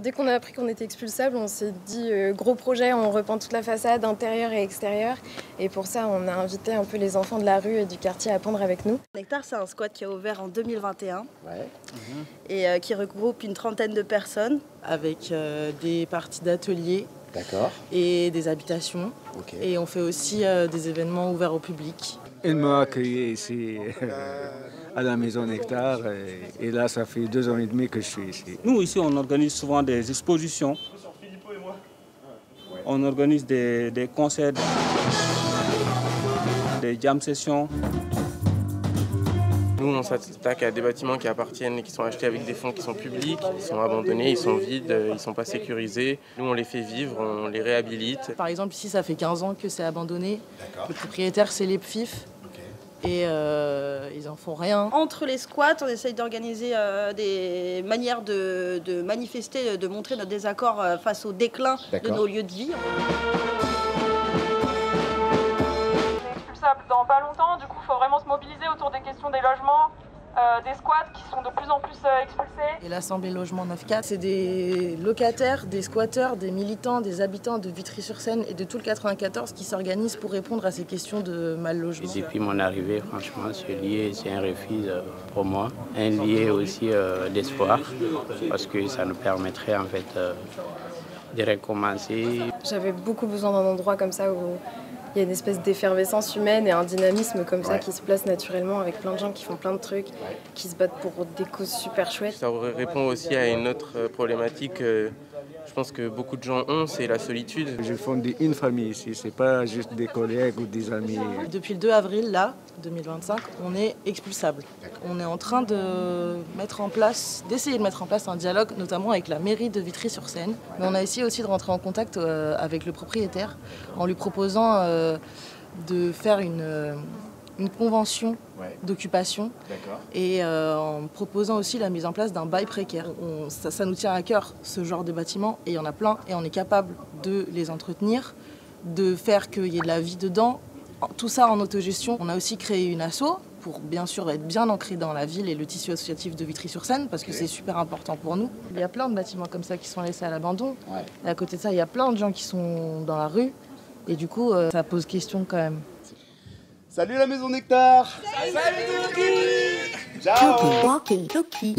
Dès qu'on a appris qu'on était expulsable, on s'est dit gros projet, on repeint toute la façade, intérieure et extérieure. Et pour ça, on a invité un peu les enfants de la rue et du quartier à peindre avec nous. Nectar, c'est un squat qui a ouvert en 2021 Ouais. et qui regroupe une trentaine de personnes avec des parties d'ateliers D'accord. et des habitations. Ok. Et on fait aussi des événements ouverts au public. Il m'a accueilli ici à la maison Nectar et là ça fait 2 ans et demi que je suis ici. Nous ici on organise souvent des expositions, on organise des concerts, des jam sessions. Nous, on s'attaque à des bâtiments qui appartiennent et qui sont achetés avec des fonds qui sont publics, ils sont abandonnés, ils sont vides, ils ne sont pas sécurisés. Nous, on les fait vivre, on les réhabilite. Par exemple, ici, ça fait 15 ans que c'est abandonné. Le propriétaire, c'est les PFIF. Et ils en font rien. Entre les squats, on essaye d'organiser des manières de manifester, de montrer notre désaccord face au déclin de nos lieux de vie. Dans pas longtemps, du coup il faut vraiment se mobiliser autour des questions des logements, des squats qui sont de plus en plus expulsés. Et l'Assemblée Logement 9-4, c'est des locataires, des squatteurs, des militants, des habitants de Vitry-sur-Seine et de tout le 94 qui s'organisent pour répondre à ces questions de mal logement. Et depuis mon arrivée, franchement, c'est un refuge pour moi, un lieu aussi d'espoir, parce que ça nous permettrait en fait de recommencer. J'avais beaucoup besoin d'un endroit comme ça où il y a une espèce d'effervescence humaine et un dynamisme comme ça qui se place naturellement avec plein de gens qui font plein de trucs, qui se battent pour des causes super chouettes. Ça répond aussi à une autre problématique je pense que beaucoup de gens ont, c'est la solitude. J'ai fondé une famille ici, c'est pas juste des collègues ou des amis. Depuis le 2 avril, là, 2025, on est expulsable. On est en train d'essayer de mettre en place un dialogue, notamment avec la mairie de Vitry-sur-Seine. Mais on a essayé aussi de rentrer en contact avec le propriétaire en lui proposant de faire une convention d'occupation et en proposant aussi la mise en place d'un bail précaire. Ça nous tient à cœur, ce genre de bâtiments, et il y en a plein, et on est capable de les entretenir, de faire qu'il y ait de la vie dedans, tout ça en autogestion. On a aussi créé une asso pour bien sûr être bien ancré dans la ville et le tissu associatif de Vitry-sur-Seine, parce que c'est super important pour nous. Il y a plein de bâtiments comme ça qui sont laissés à l'abandon, et à côté de ça, il y a plein de gens qui sont dans la rue, et du coup, ça pose question quand même. Salut la maison Nectar. Salut Tuki. Ciao. Tuki.